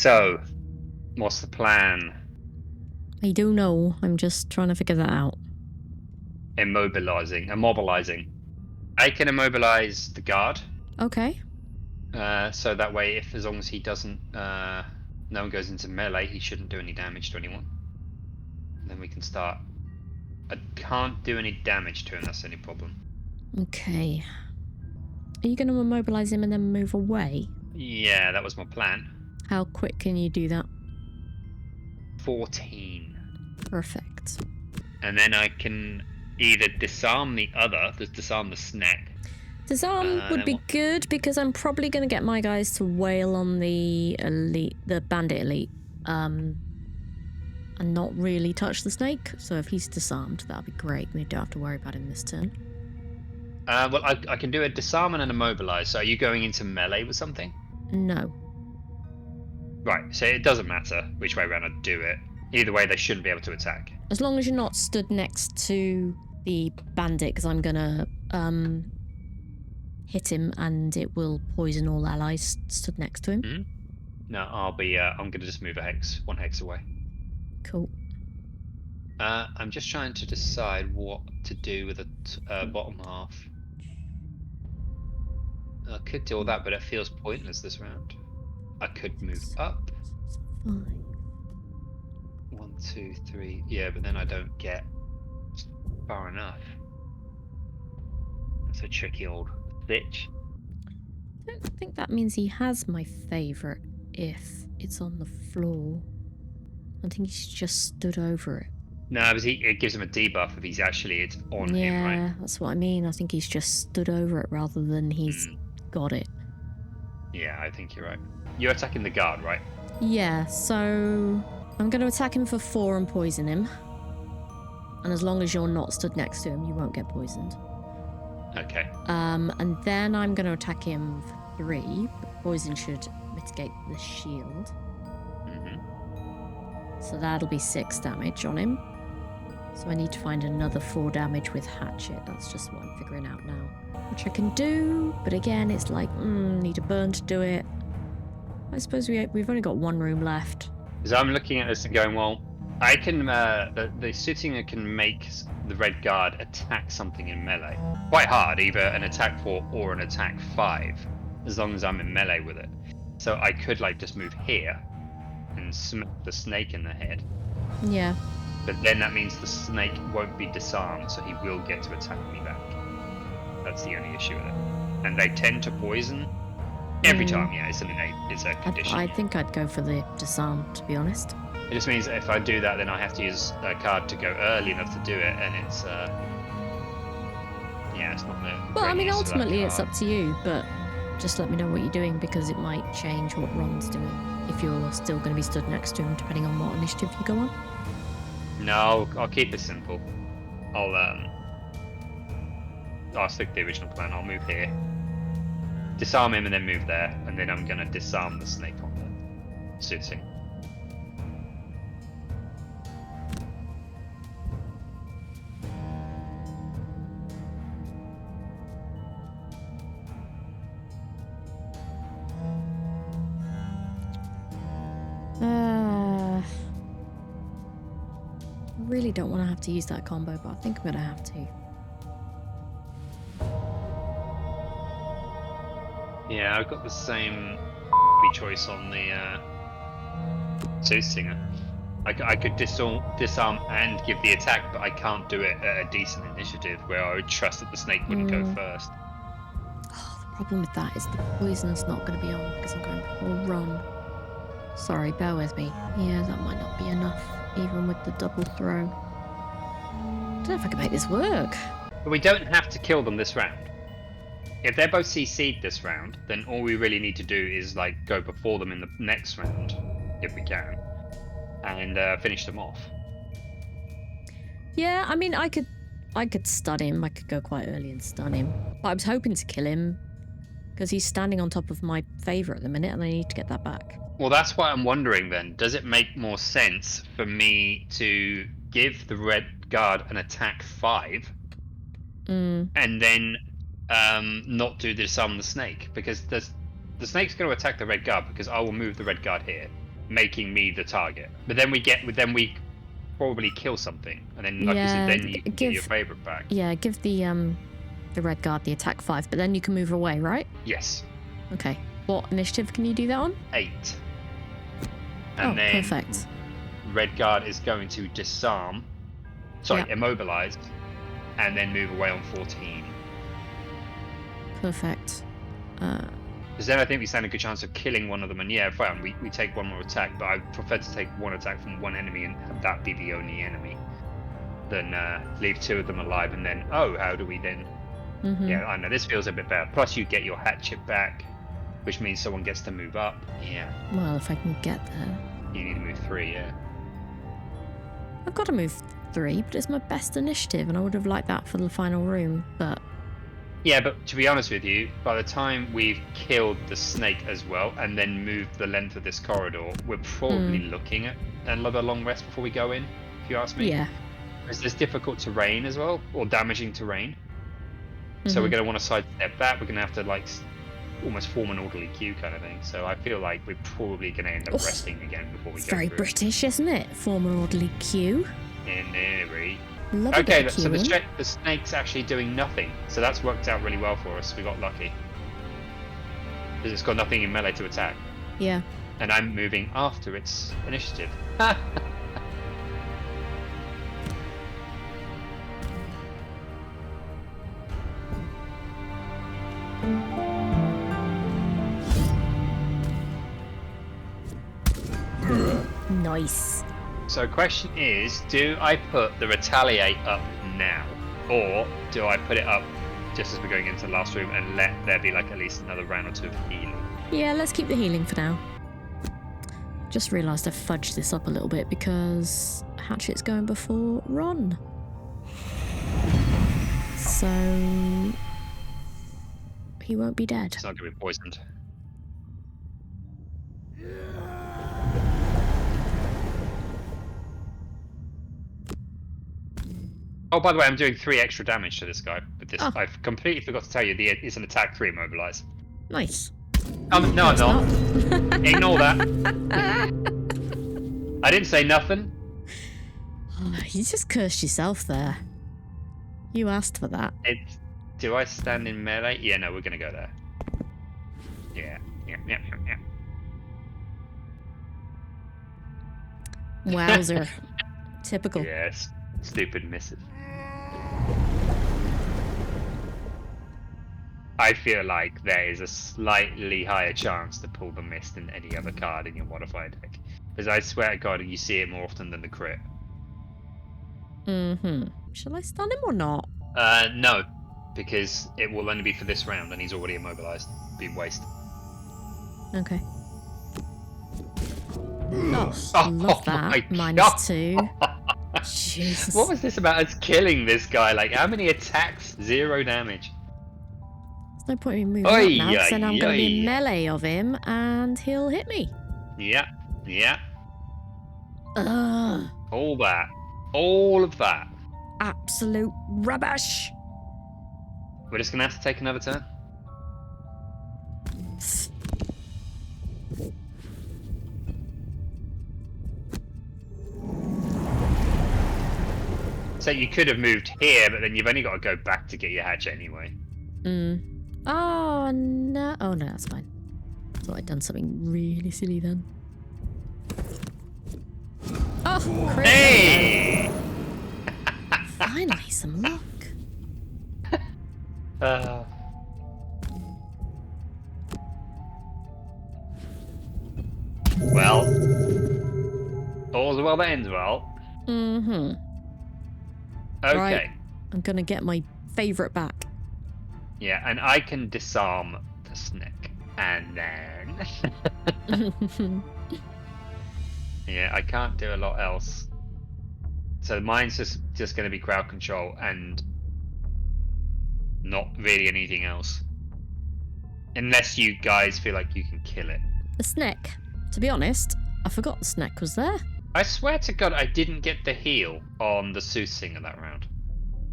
So, what's the plan? I don't know. I'm just trying to figure that out. Immobilizing. I can immobilize the guard. Okay. So that way, as long as he doesn't, no one goes into melee, he shouldn't do any damage to anyone. And then we can start. I can't do any damage to him. That's the only problem. Okay. Are you going to immobilize him and then move away? Yeah, that was my plan. How quick can you do that? 14. Perfect. And then I can either disarm disarm the snake. Disarm would be good because I'm probably going to get my guys to wail on the bandit elite, and not really touch the snake. So if he's disarmed, that'd be great. We don't have to worry about him this turn. Well, I can do a disarm and an immobilize. So are you going into melee with something? No. Right, so it doesn't matter which way around I do it. Either way, they shouldn't be able to attack. As long as you're not stood next to the bandit, because I'm gonna hit him and it will poison all allies stood next to him. Mm-hmm. No, I'm gonna just move one hex away. Cool. I'm just trying to decide what to do with the bottom half. I could do all that, but it feels pointless this round. I could move up. 5. 1, 2, 3. Yeah, but then I don't get far enough. That's a tricky old bitch. I don't think that means he has my favourite if it's on the floor. I think he's just stood over it. No, because it gives him a debuff if it's on him, right? Yeah, that's what I mean. I think he's just stood over it rather than he's got it. Yeah, I think you're right. You're attacking the guard, right? Yeah, so I'm going to attack him for 4 and poison him. And as long as you're not stood next to him, you won't get poisoned. Okay. And then I'm going to attack him for 3. Poison should mitigate the shield. So that'll be 6 damage on him. So I need to find another 4 damage with Hatchet. That's just what I'm figuring out now. Which I can do, but again, it's like, need a burn to do it. I suppose we've only got 1 room left. So I'm looking at this and going, well, I can, the Soothsinger can make the Red Guard attack something in melee. Quite hard, either an attack 4 or an attack 5, as long as I'm in melee with it. So I could, like, just move here and smack the snake in the head. Yeah. But then that means the snake won't be disarmed, so he will get to attack me back. That's the only issue with it. And they tend to poison every time. Yeah, it's a condition. I think I'd go for the disarm, to be honest. It just means that if I do that, then I have to use a card to go early enough to do it, and it's yeah, it's not the. Well, I mean, ultimately it's up to you, but just let me know what you're doing because it might change what Ron's doing if you're still going to be stood next to him, depending on what initiative you go on. No, I'll keep it simple. I'll stick to the original plan. I'll move here, disarm him, and then move there, and then I'm gonna disarm the snake on the Soothsinger. I really don't want to have to use that combo, but I think I'm going to have to. Yeah, I've got the same choice on the Soothsinger. I could disarm and give the attack, but I can't do it at a decent initiative where I would trust that the snake wouldn't go first. Oh, the problem with that is the poison's not going to be on because I'm going full run. Sorry, bear with me. Yeah, that might not be enough, even with the double throw. I don't know if I can make this work. But we don't have to kill them this round. If they're both CC'd this round, then all we really need to do is like go before them in the next round, if we can, and finish them off. Yeah, I mean, I could stun him. I could go quite early and stun him. But I was hoping to kill him because he's standing on top of my favourite at the minute, and I need to get that back. Well, that's why I'm wondering then. Does it make more sense for me to give the Red Guard an attack 5, and then not do the disarm the snake? Because the snake's going to attack the Red Guard because I will move the Red Guard here. making me the target. But then we probably kill something, and then like you said, then you can get your favorite back. Yeah, give the red guard the attack 5, but then you can move away, right? Yes. Okay. What initiative can you do that on? 8. And then perfect. red guard is going to disarm. Sorry, immobilize, and then move away on 14. Perfect. Because then I think we stand a good chance of killing one of them, and yeah, fine, we take one more attack, but I prefer to take one attack from one enemy and have that be the only enemy, than leave 2 of them alive, and then, oh, how do we then... Yeah, I know, this feels a bit better. Plus you get your hatchet back, which means someone gets to move up. Yeah. Well, if I can get there. You need to move 3, yeah. I've got to move 3, but it's my best initiative, and I would have liked that for the final room, but... Yeah, but to be honest with you, by the time we've killed the snake as well, and then moved the length of this corridor, we're probably looking at another long rest before we go in, if you ask me. Yeah. Because there's difficult terrain as well, or damaging terrain. So we're going to want to sidestep that. We're going to have to, like, almost form an orderly queue kind of thing. So I feel like we're probably going to end up resting again before we go very through. British, isn't it? Form an orderly queue. In theory. Love Okay, so the snake's actually doing nothing. So that's worked out really well for us. We got lucky. Because it's got nothing in melee to attack. Yeah. And I'm moving after its initiative. Nice. So question is, do I put the retaliate up now? Or do I put it up just as we're going into the last room and let there be like at least another round or 2 of healing? Yeah, let's keep the healing for now. Just realised I fudged this up a little bit because Hatchet's going before Ron. So he won't be dead. It's not going to be poisoned. Oh, by the way, I'm doing 3 extra damage to this guy. But this, I've completely forgot to tell you, it's an attack 3 immobilize. Nice. No, I'm not. Ignore that. I didn't say nothing. Oh, you just cursed yourself there. You asked for that. Do I stand in melee? Yeah, no, we're going to go there. Yeah. Wowzer. Typical. Yes. Stupid misses. I feel like there is a slightly higher chance to pull the miss than any other card in your modified deck. Because I swear to God, you see it more often than the crit. Shall I stun him or not? No. Because it will only be for this round and he's already immobilized. Being wasted. Okay. Oh, love that. -2. Jesus. What was this about us killing this guy? Like, how many attacks? 0 damage. There's no point in me moving up now, because then I'm going to be in melee of him, and he'll hit me. Yeah. Ugh. All that. All of that. Absolute rubbish. We're just going to have to take another turn. So you could have moved here, but then you've only got to go back to get your hatchet anyway. Oh, no. Oh, no, that's fine. I thought I'd done something really silly then. Oh, crit. Hey! Finally, some luck. Well, all's well that ends well. Okay. Right. I'm going to get my favourite back. Yeah, and I can disarm the snake. And then... yeah, I can't do a lot else. So mine's just going to be crowd control and not really anything else. Unless you guys feel like you can kill it. The snake. To be honest, I forgot the snake was there. I swear to God, I didn't get the heal on the Soothsinger that round.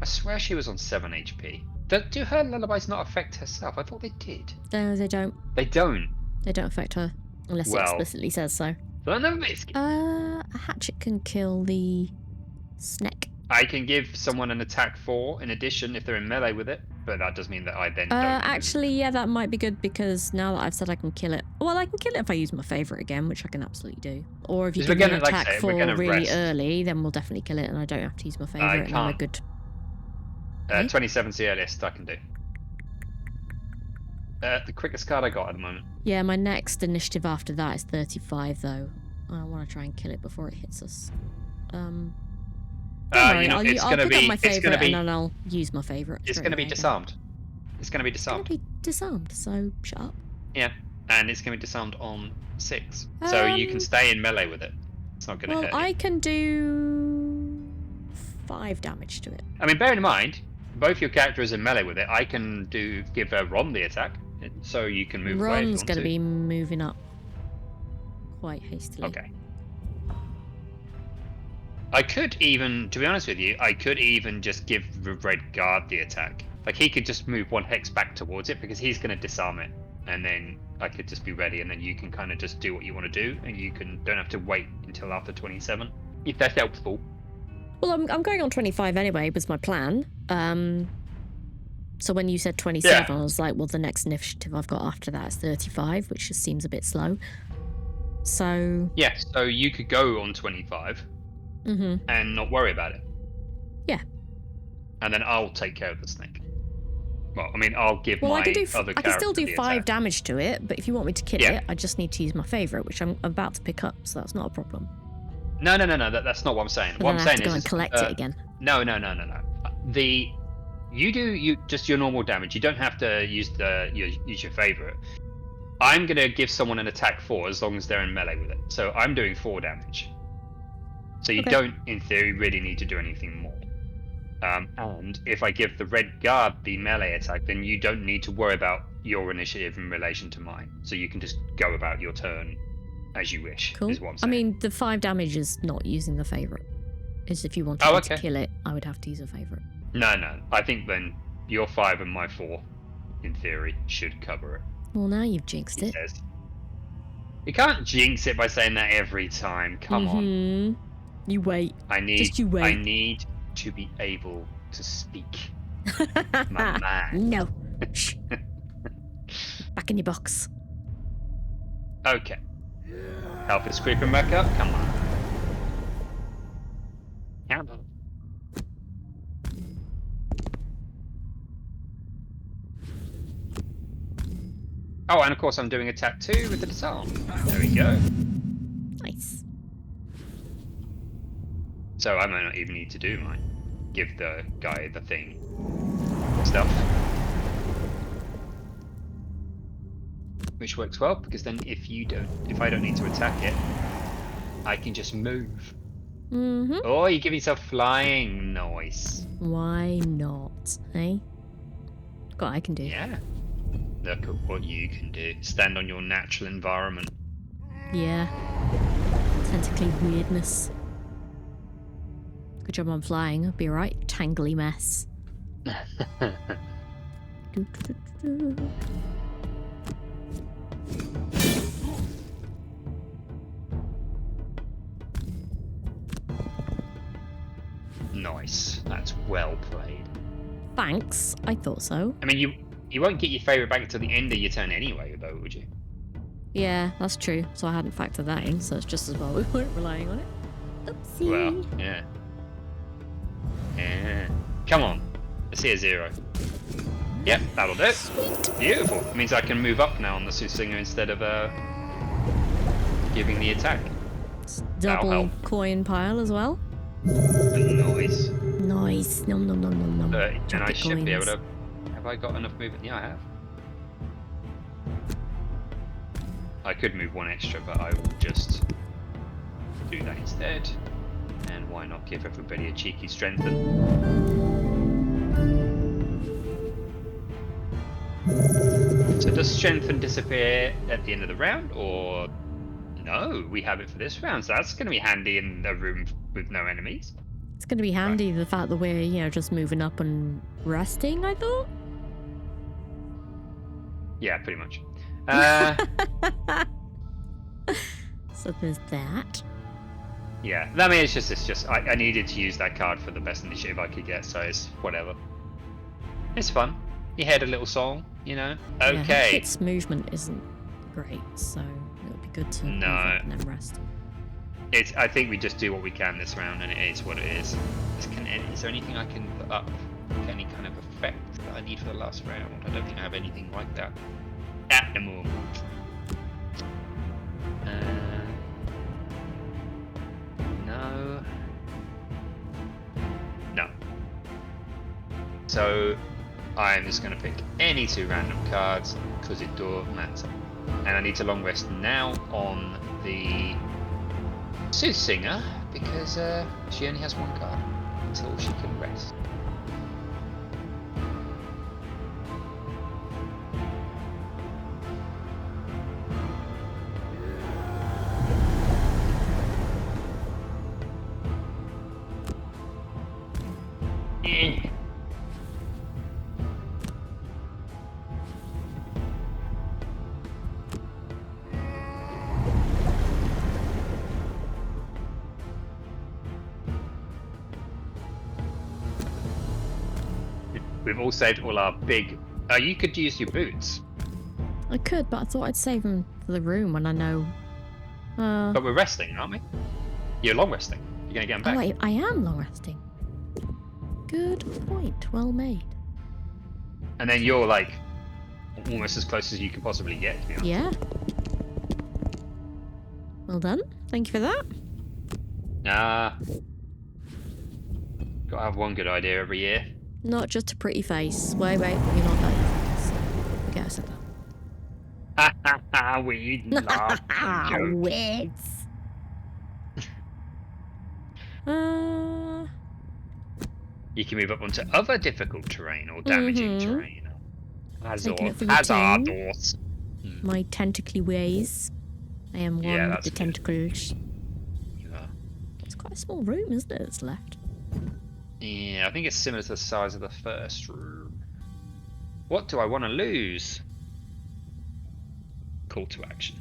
I swear she was on 7 HP. Do her lullabies not affect herself? I thought they did. No, they don't. They don't? They don't affect her, unless it explicitly says so. Son of a biscuit. A hatchet can kill the snake. I can give someone an attack 4 in addition if they're in melee with it, but that does mean that I then don't. Actually, yeah, that might be good because now that I've said I can kill it, well, I can kill it if I use my favourite again, which I can absolutely do. Or if you give me an attack 4 really early, then we'll definitely kill it, and I don't have to use my favourite. I can't. And good. 27's the earliest I can do. The quickest card I got at the moment. Yeah, my next initiative after that is 35, though. I want to try and kill it before it hits us. Don't worry, I'll pick up my favourite and then I'll use my favourite. It's going to be disarmed. It's going to be disarmed. It's going to be disarmed, so shut up. Yeah, and it's going to be disarmed on 6. So you can stay in melee with it. It's not going to hurt you. I can do 5 damage to it. I mean, bear in mind, both your characters in melee with it. I can give Ron the attack, so you can move away. Ron's going to be moving up quite hastily. Okay. I could even, to be honest with you, I could even just give the Red Guard the attack. Like, he could just move 1 hex back towards it because he's going to disarm it. And then I could just be ready, and then you can kind of just do what you want to do, and you don't have to wait until after 27, if that's helpful. Well, I'm going on 25 anyway, was my plan. So when you said 27, I was like, well, the next initiative I've got after that is 35, which just seems a bit slow. So... Yeah, so you could go on 25 and not worry about it. Yeah. And then I'll take care of the snake. Well, I mean, I'll give my other character I can still do 5 attack. Damage to it, but if you want me to kill it, I just need to use my favourite, which I'm about to pick up, so that's not a problem. No, that's not what I'm saying. What I'm saying is... go and collect it again. No. You do just your normal damage. You don't have to use your favourite. I'm going to give someone an attack 4 as long as they're in melee with it. So I'm doing 4 damage. So you don't, in theory, really need to do anything more. And if I give the Red Guard the melee attack, then you don't need to worry about your initiative in relation to mine. So you can just go about your turn as you wish, cool. Is what I'm saying. I mean, the 5 damage is not using the favourite. It's if you wanted to kill it, I would have to use a favourite. No. I think then your 5 and my 4, in theory, should cover it. Well, now you've jinxed it. Says. You can't jinx it by saying that every time. Come on. You wait. Just you wait. I need to be able to speak. My man. No. Shh. Back in your box. Okay. Health is creeping back up. Come on. Come on. Oh, and of course I'm doing attack 2 with the disarm. There we go. Nice. So I might not even need to do mine. Give the guy the thing. Stuff. Which works well, because then if I don't need to attack it, I can just move. Oh, you give yourself flying. Nice. Why not, eh? Look what I can do. Yeah. Look at what you can do. Stand on your natural environment. Yeah. Tentacly weirdness. Good job on flying. I'll be alright. Tangly mess. Nice. That's well played. Thanks. I thought so. I mean, you won't get your favourite back until the end of your turn anyway, though, would you? Yeah, that's true. So I hadn't factored that in, so it's just as well we weren't relying on it. Oopsie. Well, yeah. Yeah. Come on. Let's see a 0. Yep, that'll do it. Sweet. Beautiful. It means I can move up now on the Soothsinger instead of giving the attack. It's double coin pile as well. Nice. Nice. Nom nom nom nom nom. And I should be able to... Have I got enough movement? Yeah, I have. I could move 1 extra, but I will just do that instead. And why not give everybody a cheeky strengthen? So does strengthen disappear at the end of the round, or no? We have it for this round, so that's going to be handy in a room with no enemies. It's going to be handy, the fact that we're, just moving up and resting, I thought? Yeah, pretty much. So there's that. Yeah, I mean, it's just I needed to use that card for the best initiative I could get, so it's whatever. It's fun. You heard a little song, you know. Yeah, Okay. Hatchet's movement isn't great, so it would be good to move No. up and then rest. I think we just do what we can this round, and it is what it is. Is there anything I can put up? Any kind of effect that I need for the last round? I don't think I have anything like that at the moment. No. No. So I'm just going to pick any 2 random cards because it don't matter. And I need to long rest now on the Soothsinger because she only has 1 card until she can rest. We've all saved all our big... you could use your boots. I could, but I thought I'd save them for the room when I know. But we're resting, aren't we? You're long resting. You're going to get them back. Oh, wait, I am long resting. Good point. Well made. And then you're like almost as close as you can possibly get, to be honest. Yeah. Well done. Thank you for that. Nah. Gotta have one good idea every year. Not just a pretty face. Wait, you're not that. So, forget I said that. Ha ha ha, we laugh and joke. Wits. You can move up onto other difficult terrain or damaging terrain. Taking it for your team. Hazardos. My tentacly ways. I am one with the good. tentacles. You are. It's quite a small room, isn't it, that's left? Yeah, I think it's similar to the size of the first room. What do I want to lose? Call to action.